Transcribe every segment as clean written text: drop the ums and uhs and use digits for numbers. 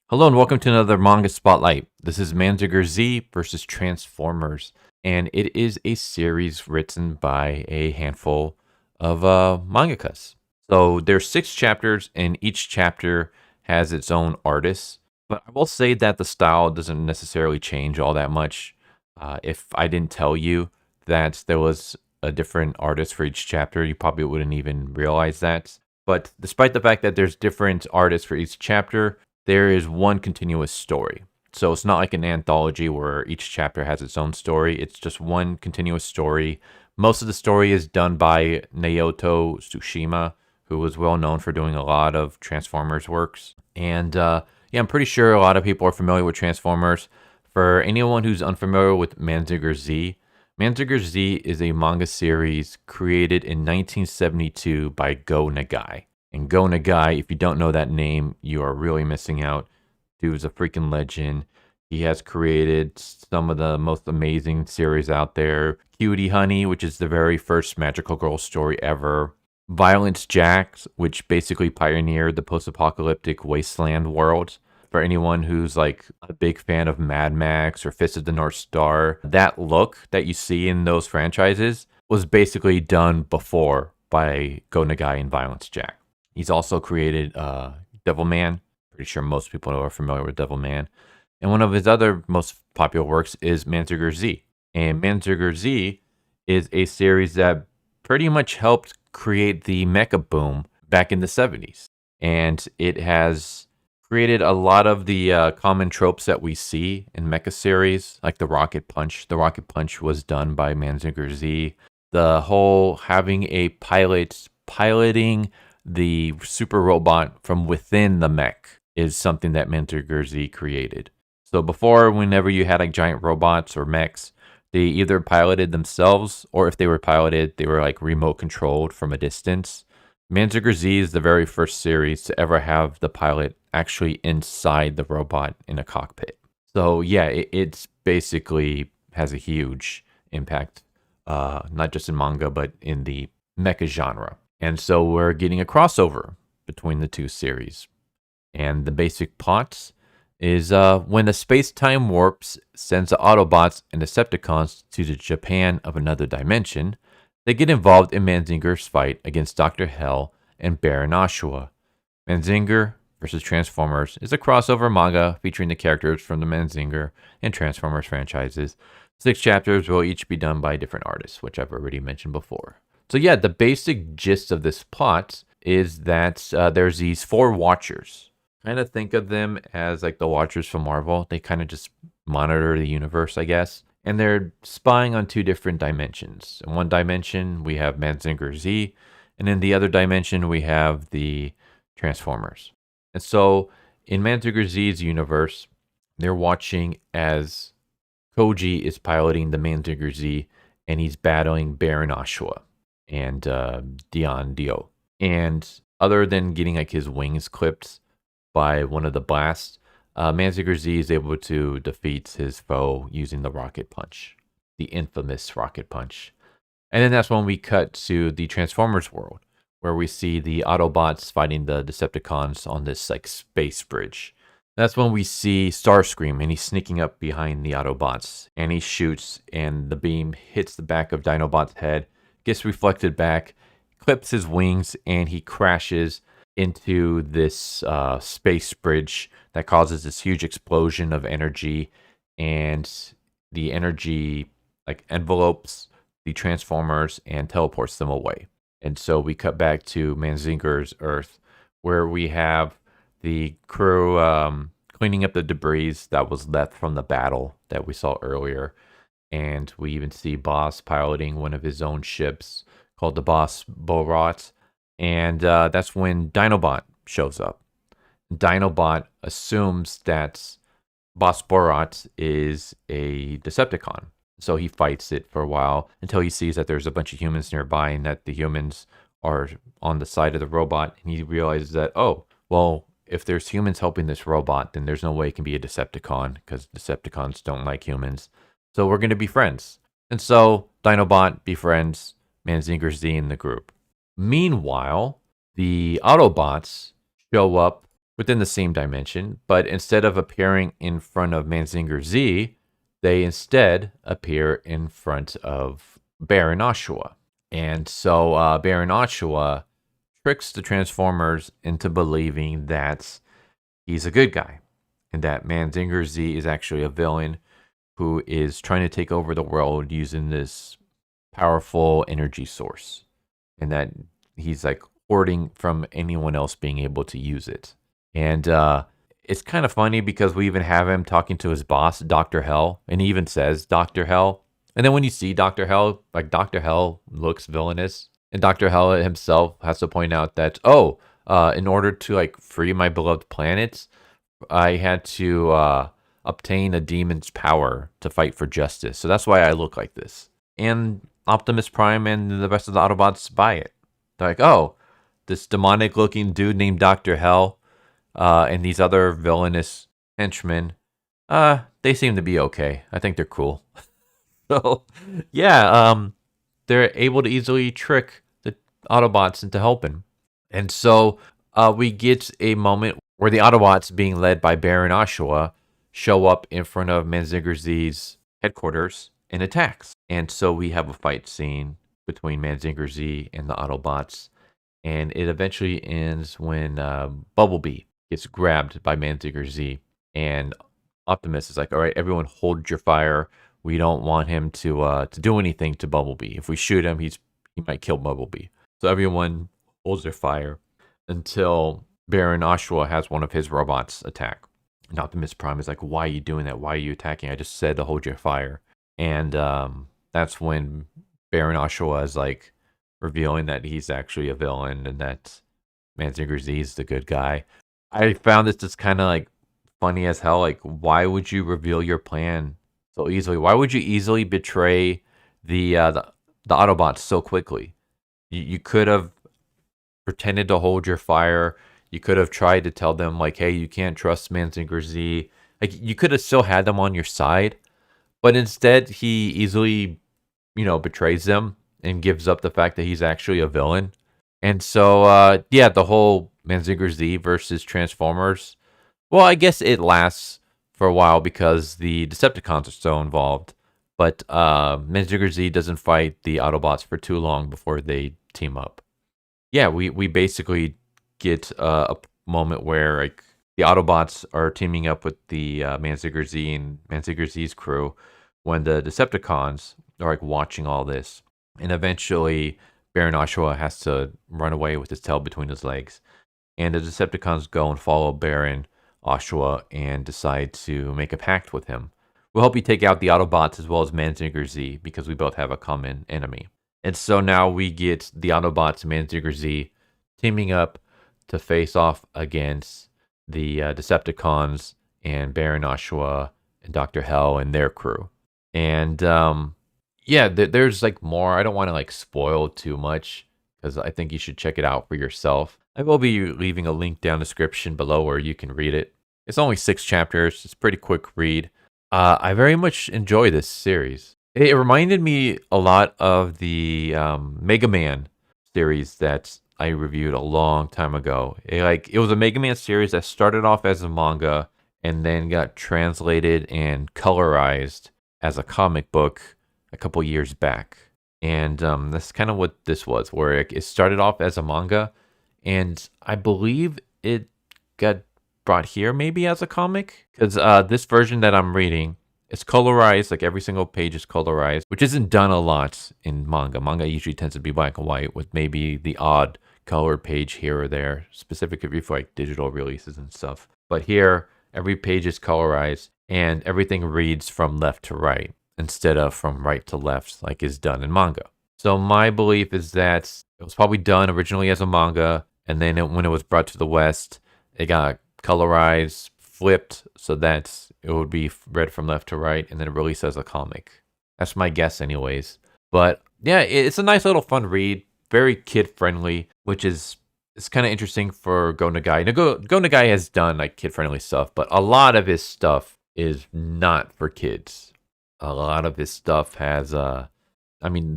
Hello and welcome to another Manga Spotlight. This is Mazinger Z versus Transformers, and it is a series written by a handful of mangakas. So there's 6 chapters, and each chapter has its own artist. But I will say that the style doesn't necessarily change all that much. If I didn't tell you that there was a different artist for each chapter, you probably wouldn't even realize that. But despite the fact that there's different artists for each chapter, there is one continuous story. So it's not like an anthology where each chapter has its own story. It's just one continuous story. Most of the story is done by Naoto Tsushima, who was well known for doing a lot of Transformers works. And yeah, I'm pretty sure a lot of people are familiar with Transformers. For anyone who's unfamiliar with Mazinger Z, Mazinger Z is a manga series created in 1972 by Go Nagai. And Go Nagai, if you don't know that name, you are really missing out. Dude's a freaking legend. He has created some of the most amazing series out there. Cutie Honey, which is the very first magical girl story ever. Violence Jax, which basically pioneered the post-apocalyptic wasteland world. For anyone who's like a big fan of Mad Max or Fist of the North Star, that look that you see in those franchises was basically done before by Go Nagai and Violence Jax. He's also created Devilman. Pretty sure most people are familiar with Devilman. And one of his other most popular works is Mazinger Z. And Mazinger Z is a series that pretty much helped create the mecha boom back in the 70s. And it has created a lot of the common tropes that we see in mecha series, like the Rocket Punch. The Rocket Punch was done by Mazinger Z. The whole having a pilot piloting the super robot from within the mech is something that Mazinger Z created. So before, whenever you had like giant robots or mechs, they either piloted themselves, or if they were piloted, they were like remote controlled from a distance. Mazinger Z is the very first series to ever have the pilot actually inside the robot in a cockpit. So yeah, it's basically has a huge impact, not just in manga, but in the mecha genre. And so we're getting a crossover between the two series. And the basic plot is when the space-time warps sends the Autobots and Decepticons to the Japan of another dimension, they get involved in Mazinger's fight against Dr. Hell and Baron Ashura. Mazinger vs. Transformers is a crossover manga featuring the characters from the Mazinger and Transformers franchises. 6 chapters will each be done by different artists, which I've already mentioned before. So yeah, the basic gist of this plot is that there's these 4 Watchers. Kind of think of them as like the Watchers from Marvel. They kind of just monitor the universe, I guess. And they're spying on 2 different dimensions. In one dimension, we have Mazinger Z. And in the other dimension, we have the Transformers. And so in Mazinger Z's universe, they're watching as Koji is piloting the Mazinger Z, and he's battling Baron Ashura and Dion Dio. And other than getting like his wings clipped by one of the blasts, Mazinger Z is able to defeat his foe using the Rocket Punch, the infamous Rocket Punch. And then that's when we cut to the Transformers world, where we see the Autobots fighting the Decepticons on this like space bridge. That's when we see Starscream, and he's sneaking up behind the Autobots, and he shoots, and the beam hits the back of Dinobot's head, gets reflected back, clips his wings, and he crashes into this space bridge that causes this huge explosion of energy, and the energy like envelopes the Transformers and teleports them away. And so we cut back to Mazinger's Earth, where we have the crew cleaning up the debris that was left from the battle that we saw earlier. And we even see Boss piloting one of his own ships called the Boss Borot. And that's when Dinobot shows up. Dinobot assumes that Boss Borot is a Decepticon. So he fights it for a while until he sees that there's a bunch of humans nearby and that the humans are on the side of the robot. And he realizes that, oh, well, if there's humans helping this robot, then there's no way it can be a Decepticon because Decepticons don't like humans. So we're going to be friends. And so Dinobot befriends Mazinger Z in the group. Meanwhile, the Autobots show up within the same dimension, but instead of appearing in front of Mazinger Z, they instead appear in front of Baron Ashura. And so Baron Ashura tricks the Transformers into believing that he's a good guy and that Mazinger Z is actually a villain who is trying to take over the world using this powerful energy source, and that he's like hoarding from anyone else being able to use it. And it's kind of funny because we even have him talking to his boss, Dr. Hell, and he even says Dr. Hell. And then when you see Dr. Hell, like Dr. Hell looks villainous. And Dr. Hell himself has to point out that, in order to like free my beloved planets, I had to obtain a demon's power to fight for justice. So that's why I look like this. And Optimus Prime and the rest of the Autobots buy it. They're like, oh, this demonic looking dude named Dr. Hell and these other villainous henchmen, they seem to be okay. I think they're cool. So, yeah, they're able to easily trick the Autobots into helping. And so we get a moment where the Autobots, being led by Baron Ashura, show up in front of Mazinger Z's headquarters and attacks. And so we have a fight scene between Mazinger Z and the Autobots. And it eventually ends when Bumblebee gets grabbed by Mazinger Z. And Optimus is like, all right, everyone hold your fire. We don't want him to do anything to Bumblebee. If we shoot him, he might kill Bumblebee. So everyone holds their fire until Baron Ashura has one of his robots attack. And Optimus Prime is like, why are you doing that? Why are you attacking? I just said to hold your fire. And that's when Baron Ashura is like revealing that he's actually a villain and that Mazinger Z is the good guy. I found this just kind of like funny as hell. Like, why would you reveal your plan so easily? Why would you easily betray the Autobots so quickly? You could have pretended to hold your fire. You could have tried to tell them like, hey, you can't trust Mazinger Z. Like, you could have still had them on your side, but instead he easily, betrays them and gives up the fact that he's actually a villain. And so, the whole Mazinger Z versus Transformers, well, I guess it lasts for a while because the Decepticons are still involved. But Mazinger Z doesn't fight the Autobots for too long before they team up. Yeah, we basically get a moment where like the Autobots are teaming up with the Mazinger Z and Mazinger Z's crew when the Decepticons are like watching all this. And eventually Baron Ashura has to run away with his tail between his legs. And the Decepticons go and follow Baron Ashura and decide to make a pact with him. We'll help you take out the Autobots as well as Mazinger Z because we both have a common enemy. And so now we get the Autobots and Mazinger Z teaming up to face off against the Decepticons and Baron Ashura and Dr. Hell and their crew. And there's like more. I don't want to like spoil too much because I think you should check it out for yourself. I will be leaving a link down in the description below where you can read it. It's only 6 chapters. It's a pretty quick read. I very much enjoy this series. It reminded me a lot of the Mega Man series that I reviewed a long time ago. It was a Mega Man series that started off as a manga and then got translated and colorized as a comic book a couple years back. And that's kind of what this was, where it started off as a manga, and I believe it got brought here maybe as a comic, because this version that I'm reading, it's colorized, like every single page is colorized, which isn't done a lot in manga. Manga usually tends to be black and white with maybe the odd colored page here or there, specifically for like digital releases and stuff. But here, every page is colorized and everything reads from left to right instead of from right to left like is done in manga. So my belief is that it was probably done originally as a manga, and then when it was brought to the West, it got colorized, flipped, so that it would be read from left to right, and then released as a comic. That's my guess anyways. But yeah, it's a nice little fun read, very kid-friendly, which is it's kind of interesting for Go Nagai. Now, Go Nagai has done like kid-friendly stuff, but a lot of his stuff is not for kids. A lot of his stuff has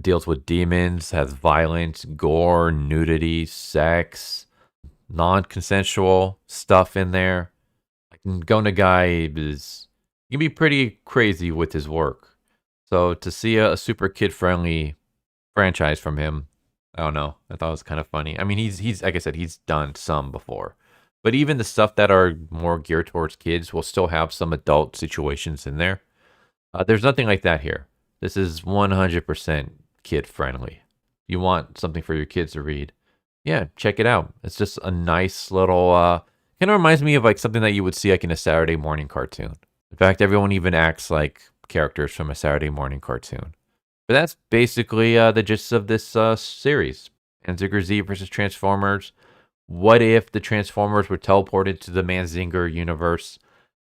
deals with demons, has violence, gore, nudity, sex, non-consensual stuff in there. Like Gonagai he can be pretty crazy with his work. So to see a super kid-friendly franchise from him, I don't know. I thought it was kind of funny. I mean, he's like I said, he's done some before, but even the stuff that are more geared towards kids will still have some adult situations in there. There's nothing like that here. This is 100% kid friendly. You want something for your kids to read? Yeah, check it out. It's just a nice little. Kind of reminds me of like something that you would see like in a Saturday morning cartoon. In fact, everyone even acts like characters from a Saturday morning cartoon. But that's basically the gist of this series. Mazinger Z versus Transformers. What if the Transformers were teleported to the Mazinger universe?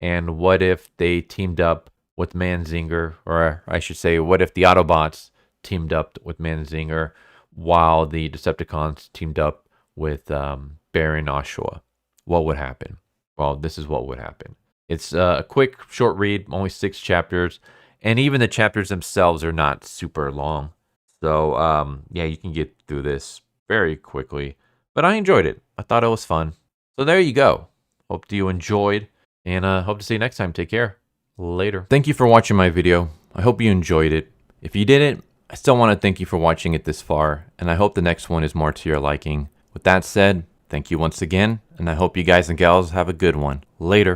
And what if they teamed up with Mazinger? Or I should say, what if the Autobots teamed up with Mazinger while the Decepticons teamed up with Baron Ashura? What would happen? Well, this is what would happen. It's a quick, short read, only 6 chapters. And even the chapters themselves are not super long. So, yeah, you can get through this very quickly. But I enjoyed it. I thought it was fun. So there you go. Hope you enjoyed. And hope to see you next time. Take care. Later. Thank you for watching my video. I hope you enjoyed it. If you didn't, I still want to thank you for watching it this far. And I hope the next one is more to your liking. With that said, thank you once again. And I hope you guys and gals have a good one. Later.